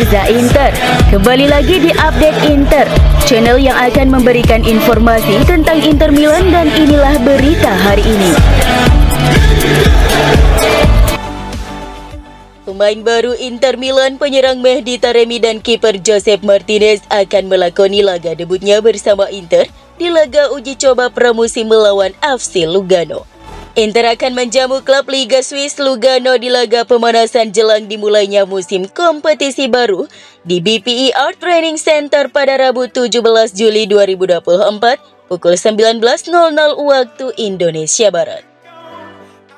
Reza Inter. Kembali lagi di Update Inter, channel yang akan memberikan informasi tentang Inter Milan, dan inilah berita hari ini. Pemain baru Inter Milan, penyerang Mehdi Taremi dan kiper Josep Martinez akan melakoni laga debutnya bersama Inter di laga uji coba pramusim melawan FC Lugano. Inter akan menjamu klub Liga Swiss Lugano di laga pemanasan jelang dimulainya musim kompetisi baru di BPER Training Center pada Rabu 17 Juli 2024 pukul 19.00 waktu Indonesia Barat.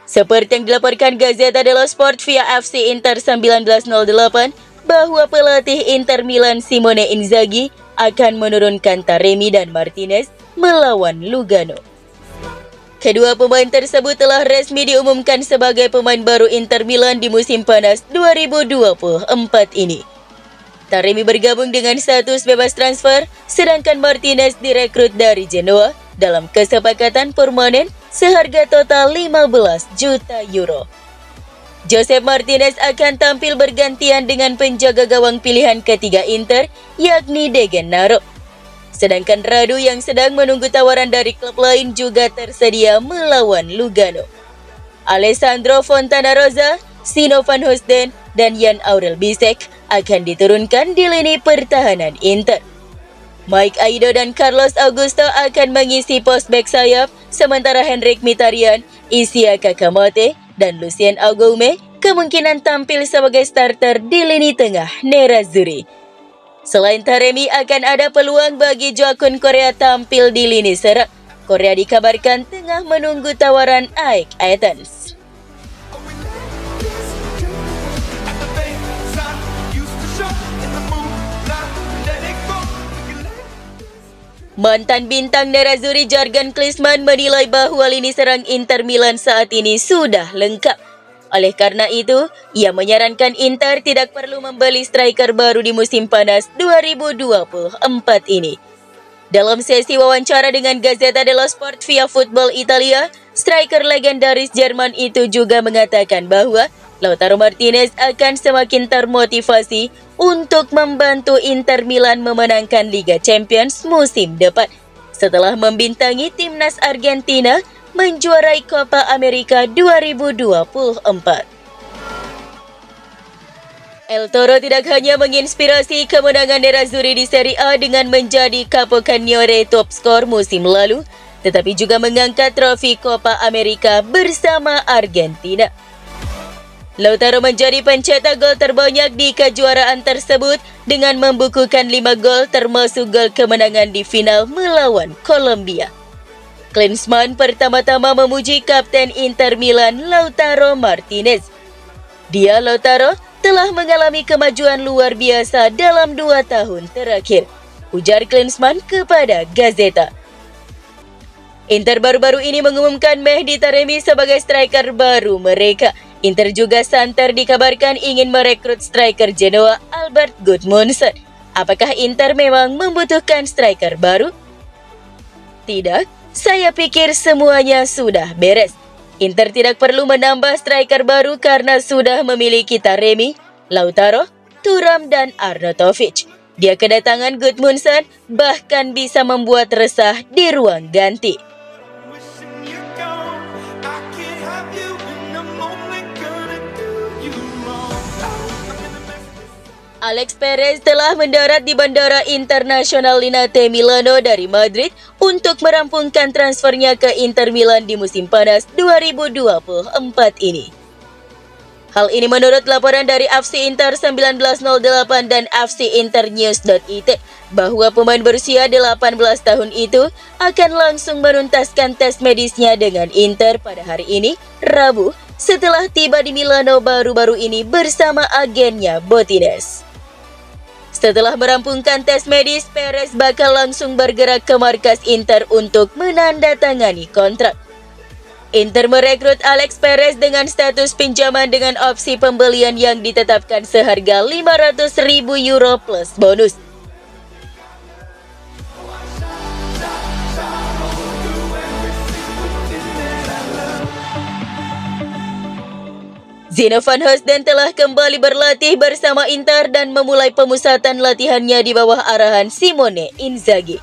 Seperti yang dilaporkan Gazzetta dello Sport via FC Inter 1908 bahwa pelatih Inter Milan Simone Inzaghi akan menurunkan Taremi dan Martinez melawan Lugano. Kedua pemain tersebut telah resmi diumumkan sebagai pemain baru Inter Milan di musim panas 2024 ini. Taremi bergabung dengan status bebas transfer, sedangkan Martinez direkrut dari Genoa dalam kesepakatan permanen seharga total 15 juta euro. Josep Martinez akan tampil bergantian dengan penjaga gawang pilihan ketiga Inter, yakni De Gennaro. Sedangkan Radu yang sedang menunggu tawaran dari klub lain juga tersedia melawan Lugano. Alessandro Fontanarossa, Sino Van Hoosten, dan Jan Aurel Bisek akan diturunkan di lini pertahanan Inter. Mike Aido dan Carlos Augusto akan mengisi pos bek sayap, sementara Henrik Mkhitaryan, Isiaka Kamate, dan Lucien Augoume kemungkinan tampil sebagai starter di lini tengah Nerazzurri. Selain Taremi, akan ada peluang bagi Joaquin Korea tampil di lini serang. Korea dikabarkan tengah menunggu tawaran AEK Athens. Mantan bintang Nerazzurri Jurgen Klinsmann menilai bahwa lini serang Inter Milan saat ini sudah lengkap. Oleh karena itu, ia menyarankan Inter tidak perlu membeli striker baru di musim panas 2024 ini. Dalam sesi wawancara dengan Gazzetta dello Sport via Football Italia, striker legendaris Jerman itu juga mengatakan bahwa Lautaro Martinez akan semakin termotivasi untuk membantu Inter Milan memenangkan Liga Champions musim depan setelah membintangi timnas Argentina menjuarai Copa America 2024. El Toro tidak hanya menginspirasi kemenangan Nerazzurri di Serie A dengan menjadi Capocannoniere top skor musim lalu, tetapi juga mengangkat trofi Copa America bersama Argentina. Lautaro menjadi pencetak gol terbanyak di kejuaraan tersebut dengan membukukan 5 gol termasuk gol kemenangan di final melawan Kolombia. Klinsmann pertama-tama memuji kapten Inter Milan Lautaro Martinez. Lautaro telah mengalami kemajuan luar biasa dalam 2 tahun terakhir, ujar Klinsmann kepada Gazzetta. Inter baru-baru ini mengumumkan Mehdi Taremi sebagai striker baru mereka. Inter juga santer dikabarkan ingin merekrut striker Genoa Albert Gudmundsson. Apakah Inter memang membutuhkan striker baru? Tidak. Saya pikir semuanya sudah beres. Inter tidak perlu menambah striker baru karena sudah memiliki Taremi, Lautaro, Thuram, dan Arnautovic. Dia kedatangan Gudmundsson bahkan bisa membuat resah di ruang ganti. Alex Perez telah mendarat di Bandara Internasional Linate Milano dari Madrid untuk merampungkan transfernya ke Inter Milan di musim panas 2024 ini. Hal ini menurut laporan dari FC Inter 1908 dan FC Internews.it bahwa pemain berusia 18 tahun itu akan langsung menuntaskan tes medisnya dengan Inter pada hari ini, Rabu, setelah tiba di Milano baru-baru ini bersama agennya Botines. Setelah merampungkan tes medis, Perez bakal langsung bergerak ke markas Inter untuk menandatangani kontrak. Inter merekrut Alex Perez dengan status pinjaman dengan opsi pembelian yang ditetapkan seharga 500.000 euro plus bonus. Zinedine Zidane telah kembali berlatih bersama Inter dan memulai pemusatan latihannya di bawah arahan Simone Inzaghi.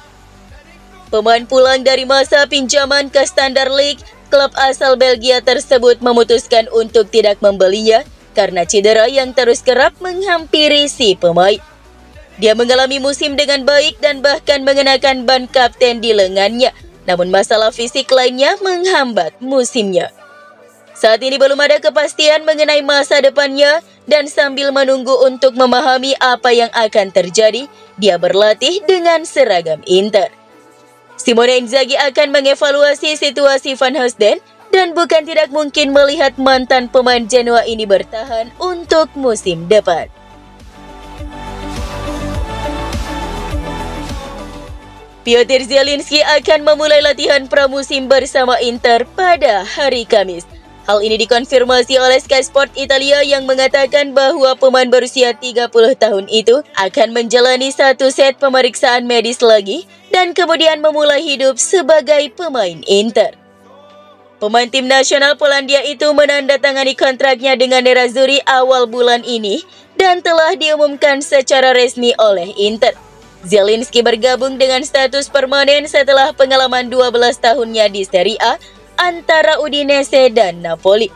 Pemain pulang dari masa pinjaman ke Standard League, klub asal Belgia tersebut memutuskan untuk tidak membelinya karena cedera yang terus kerap menghampiri si pemain. Dia mengalami musim dengan baik dan bahkan mengenakan ban kapten di lengannya, namun masalah fisik lainnya menghambat musimnya. Saat ini belum ada kepastian mengenai masa depannya dan sambil menunggu untuk memahami apa yang akan terjadi, dia berlatih dengan seragam Inter. Simone Inzaghi akan mengevaluasi situasi Van Hooijdonk dan bukan tidak mungkin melihat mantan pemain Genoa ini bertahan untuk musim depan. Piotr Zielinski akan memulai latihan pramusim bersama Inter pada hari Kamis. Hal ini dikonfirmasi oleh Sky Sport Italia yang mengatakan bahwa pemain berusia 30 tahun itu akan menjalani satu set pemeriksaan medis lagi dan kemudian memulai hidup sebagai pemain Inter. Pemain tim nasional Polandia itu menandatangani kontraknya dengan Nerazzurri awal bulan ini dan telah diumumkan secara resmi oleh Inter. Zielinski bergabung dengan status permanen setelah pengalaman 12 tahunnya di Serie A antara Udinese dan Napoli.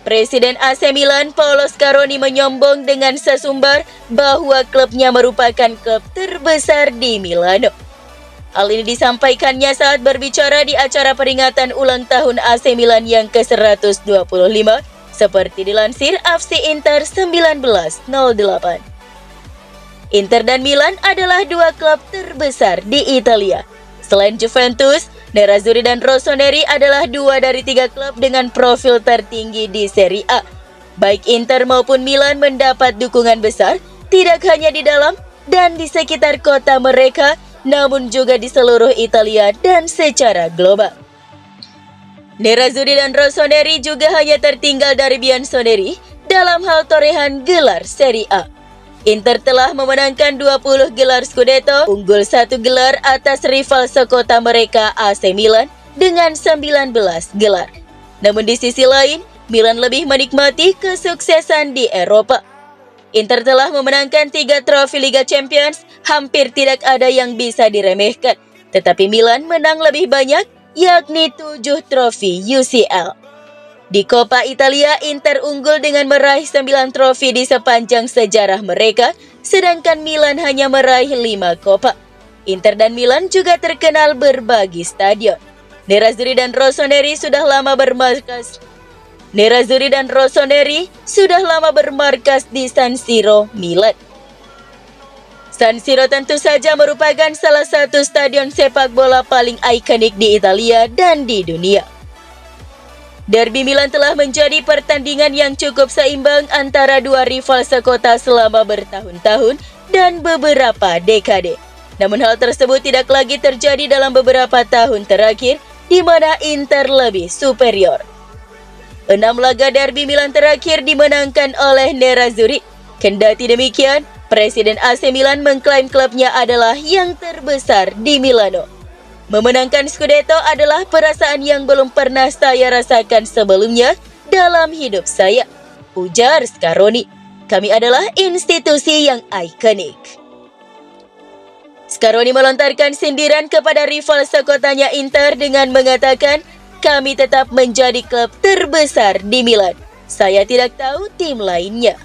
Presiden AC Milan Paolo Scaroni menyombong dengan sesumbar bahwa klubnya merupakan klub terbesar di Milano. Hal ini disampaikannya saat berbicara di acara peringatan ulang tahun AC Milan yang ke-125, seperti dilansir FC Inter 1908. Inter dan Milan adalah dua klub terbesar di Italia. Selain Juventus, Nerazzurri dan Rossoneri adalah dua dari tiga klub dengan profil tertinggi di Serie A. Baik Inter maupun Milan mendapat dukungan besar, tidak hanya di dalam dan di sekitar kota mereka, namun juga di seluruh Italia dan secara global. Nerazzurri dan Rossoneri juga hanya tertinggal dari Bianconeri dalam hal torehan gelar Serie A. Inter telah memenangkan 20 gelar Scudetto, unggul 1 gelar atas rival sekota mereka AC Milan dengan 19 gelar. Namun di sisi lain, Milan lebih menikmati kesuksesan di Eropa. Inter telah memenangkan 3 trofi Liga Champions, hampir tidak ada yang bisa diremehkan. Tetapi Milan menang lebih banyak, yakni 7 trofi UCL. Di Coppa Italia, Inter unggul dengan meraih 9 trofi di sepanjang sejarah mereka, sedangkan Milan hanya meraih 5 Coppa. Inter dan Milan juga terkenal berbagi stadion. Nerazzurri dan Rossoneri sudah lama bermarkas di San Siro, Milan. San Siro tentu saja merupakan salah satu stadion sepak bola paling ikonik di Italia dan di dunia. Derby Milan telah menjadi pertandingan yang cukup seimbang antara dua rival sekota selama bertahun-tahun dan beberapa dekade. Namun hal tersebut tidak lagi terjadi dalam beberapa tahun terakhir, di mana Inter lebih superior. 6 laga Derby Milan terakhir dimenangkan oleh Nerazzurri. Kendati demikian, Presiden AC Milan mengklaim klubnya adalah yang terbesar di Milano. Memenangkan Scudetto adalah perasaan yang belum pernah saya rasakan sebelumnya dalam hidup saya, ujar Scaroni. Kami adalah institusi yang ikonik. Scaroni melontarkan sindiran kepada rival sekotanya Inter dengan mengatakan, kami tetap menjadi klub terbesar di Milan. Saya tidak tahu tim lainnya.